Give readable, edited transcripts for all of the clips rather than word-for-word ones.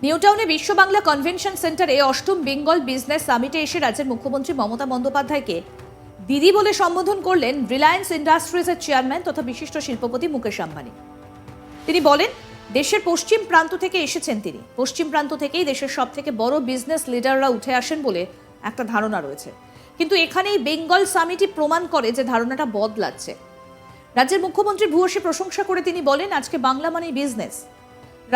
New টাউনে বিশ্ব Bangla convention সেন্টারে অষ্টম বেঙ্গল বিজনেস সামিটে এসে রাজ্যের মুখ্যমন্ত্রী মমতা বন্দ্যোপাধ্যায়কে দিদি বলে সম্বোধন করলেন রিলায়েন্স ইন্ডাস্ট্রিজের চেয়ারম্যান তথা বিশিষ্ট শিল্পপতি মুকেশ আম্বানি। তিনি বলেন, দেশের পশ্চিম প্রান্ত থেকে এসেছেন তিনি। পশ্চিম প্রান্ত থেকেই দেশের সব থেকে বড় বিজনেস লিডাররা উঠে আসেন বলে একটা ধারণা রয়েছে, কিন্তু এখানেই বেঙ্গল সামিটই প্রমাণ করে যে ধারণাটা বদলাচ্ছে। রাজ্যের মুখ্যমন্ত্রী ভূয়সী প্রশংসা করে তিনি বলেন, আজকে বাংলা মানেই বিজনেস।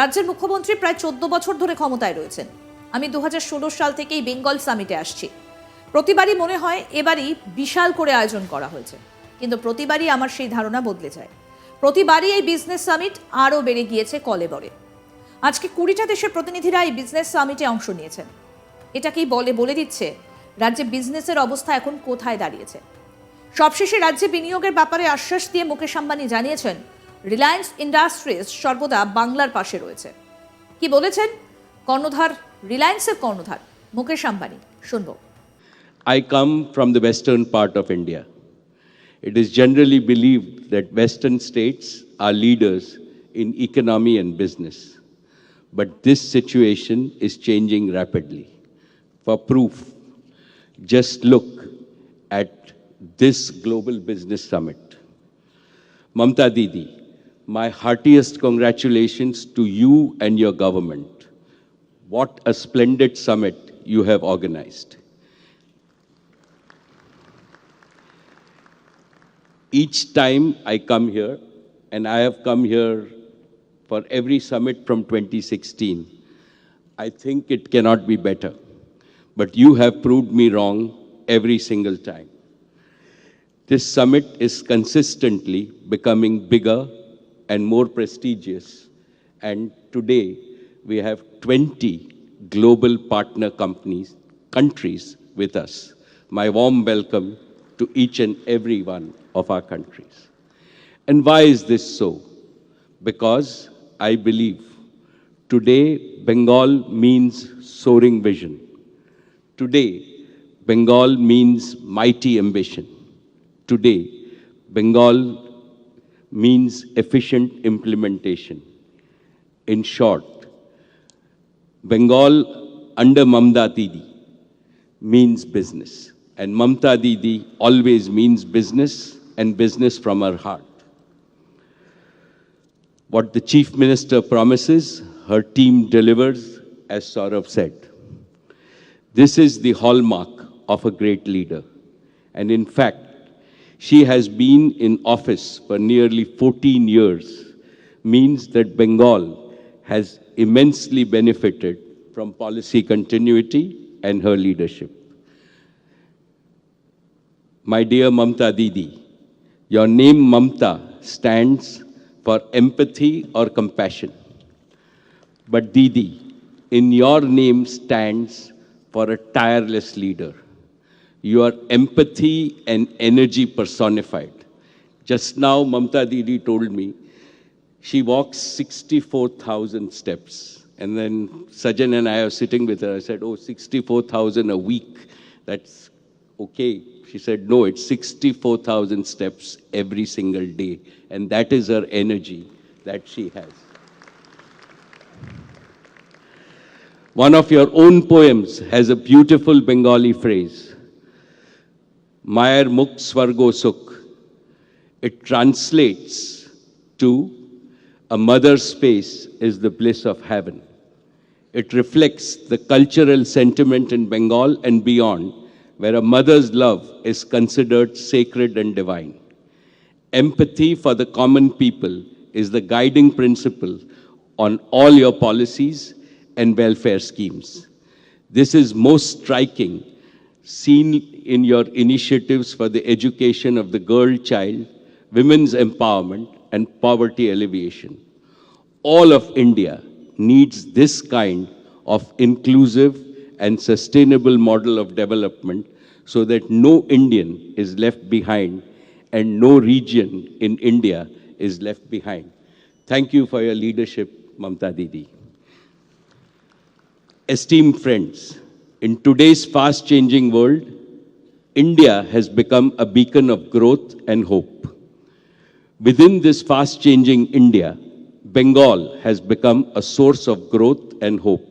রাজ্যের মুখ্যমন্ত্রী প্রায় 14 বছর ধরে ক্ষমতায় রয়েছেন। আমি 2016 সাল থেকেই বেঙ্গল সামিটে আসছি। প্রতিবারই মনে হয় এবারই বিশাল করে আয়োজন করা হয়েছে, কিন্তু প্রতিবারই আমার সেই ধারণা বদলে যায়। প্রতিবারই এই বিজনেস সামিট আরও বেড়ে গিয়েছে কলেবরে। আজকে 20টা দেশের প্রতিনিধিরা এই বিজনেস সামিটে অংশ নিয়েছেন। এটাকেই বলে দিচ্ছে রাজ্যে বিজনেসের অবস্থা এখন কোথায় দাঁড়িয়েছে। সবশেষে রাজ্যে বিনিয়োগের ব্যাপারে আশ্বাস দিয়ে মুকেশ আম্বানি জানিয়েছেন, রিলায়েন্স ইন্ডাস্ট্রিজ সর্বদা বাংলার পাশে রয়েছে। কি বলেছেন কর্ণধার, রিলায়েন্সের কর্ণধার মুকেশ আম্বানি, শুনবো। I come from the western part of India. It is generally believed that western states are leaders in economy and business. But this situation is changing rapidly. For proof, just look at this global business summit. Mamta Didi, my heartiest congratulations to you and your government. What a splendid summit you have organized. Each time I come here, and I have come here for every summit from 2016, I think it cannot be better. But you have proved me wrong every single time. This summit is consistently becoming bigger and more prestigious, and today we have 20 global partner countries with us. My warm welcome to each and every one of our countries. And why is this so? Because I believe today Bengal means soaring vision. Today Bengal means mighty ambition. Today Bengal means efficient implementation. In short, Bengal under Mamta Didi means business. And Mamta Didi always means business, and business from her heart. What the Chief Minister promises, her team delivers, as Saurav said. This is the hallmark of a great leader. And in fact, she has been in office for nearly 14 years, means that Bengal has immensely benefited from policy continuity and her leadership. My dear Mamta Didi, your name Mamta stands for empathy or compassion. But Didi, in your name stands for a tireless leader. You are empathy and energy personified. Just now, Mamta Didi told me she walks 64,000 steps. And then Sajan and I are sitting with her. I said, oh, 64,000 a week. That's okay. She said, no, it's 64,000 steps every single day. And that is her energy that she has. One of your own poems has a beautiful Bengali phrase, Mayer Mukh Swargo Sukh. It translates to, a mother's space is the bliss of heaven. It reflects the cultural sentiment in Bengal and beyond, where a mother's love is considered sacred and divine. Empathy for the common people is the guiding principle on all your policies and welfare schemes. This is most striking, seen in your initiatives for the education of the girl child, women's empowerment, and poverty alleviation. All of India needs this kind of inclusive and sustainable model of development so that no Indian is left behind and no region in India is left behind. Thank you for your leadership, Mamta Didi. Esteemed friends, in today's fast-changing world, India has become a beacon of growth and hope. Within this fast-changing India, Bengal has become a source of growth and hope.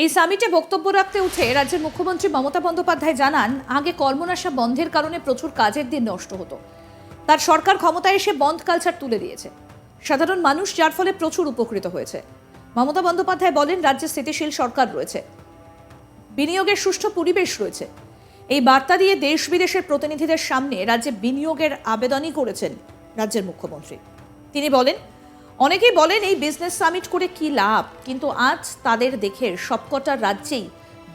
এই সামিটে বক্তব্য রাখতে উঠে রাজ্যের মুখ্যমন্ত্রী মমতা বন্দ্যোপাধ্যায় জানান, আগে কর্মনাশা বন্ধের কারণে প্রচুর কাজের দিন নষ্ট হতো। তার সরকার ক্ষমতায় এসে বন্ধ কালচার তুলে দিয়েছে, সাধারণ মানুষ যার ফলে প্রচুর উপকৃত হয়েছে। মমতা বন্দ্যোপাধ্যায় বলেন, রাজ্যে স্থিতিশীল সরকার রয়েছে, বিনিয়োগের সুষ্ঠু পরিবেশ রয়েছে। এই বার্তা দিয়ে দেশ বিদেশের প্রতিনিধিদের সামনে রাজ্যে বিনিয়োগের আবেদনই করেছেন রাজ্যের মুখ্যমন্ত্রী। তিনি বলেন, অনেকেই বলেন এই বিজনেস সামিট করে কি লাভ, কিন্তু আজ তাদের দেখে সবকটা রাজ্যেই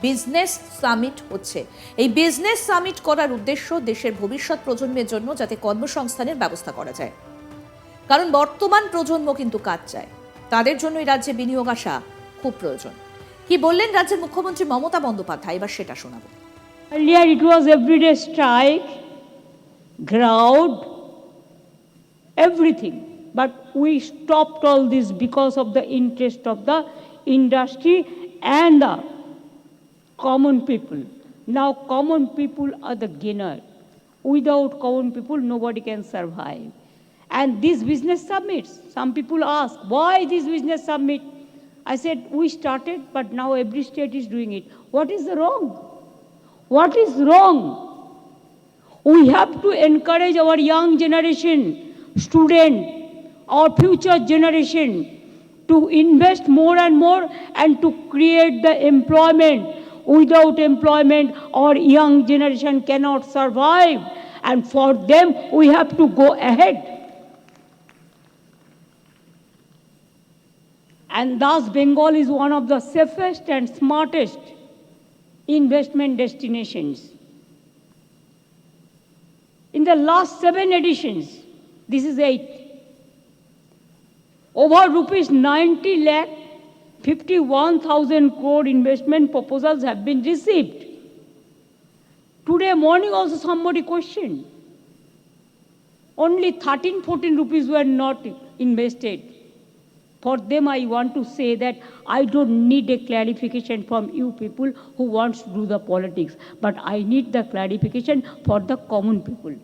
বিজনেস সামিট হচ্ছে। এই বিজনেস সামিট করার উদ্দেশ্য দেশের ভবিষ্যৎ প্রজন্মের জন্য যাতে কর্মসংস্থানের ব্যবস্থা করা যায়, কারণ বর্তমান প্রজন্ম কিন্তু কাজ চায়, তাদের জন্য এই রাজ্যে বিনিয়োগ আসা খুব প্রয়োজন। কি বললেন রাজ্যের মুখ্যমন্ত্রী মমতা বন্দ্যোপাধ্যায়, এবার সেটা শোনাবো। Earlier it was everyday strike, crowd, everything. But we stopped all this because of the interest of the industry and the common people. Now common people are the gainer. Without common people, nobody can survive. And these business summits, some people ask, why this business summit? I said, we started, but now every state is doing it. What is wrong? What is wrong? We have to encourage our young generation, student, our future generation to invest more and more and to create the employment. Without employment, our young generation cannot survive. And for them, we have to go ahead. And thus, Bengal is one of the safest and smartest investment destinations. In the last 7 editions, this is 8, over rupees 90 lakh 51,000 crore investment proposals have been received. Today morning also somebody questioned. Only 13-14 rupees were not invested. For them, I want to say that I don't need a clarification from you people who wants to do the politics, but I need the clarification for the common people.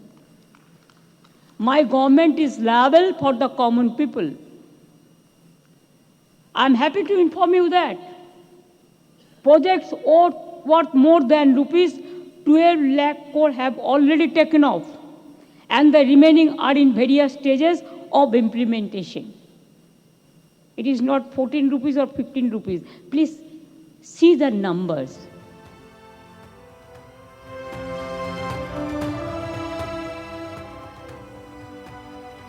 My government is liable for the common people. I'm happy to inform you that projects worth more than rupees 12 lakh crore have already taken off, and the remaining are in various stages of implementation. It is not 14 rupees or 15 rupees. Please see the numbers.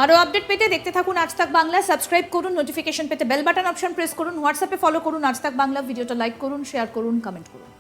আরো update পেতে দেখতে থাকুন আজ তাক Bangla. Subscribe করুন, notification পেতে bell button option press করুন, হোয়াটসঅ্যাপে ফলো করুন আজ তাক বাংলা। ভিডিওটা লাইক করুন, শেয়ার করুন, কমেন্ট করুন।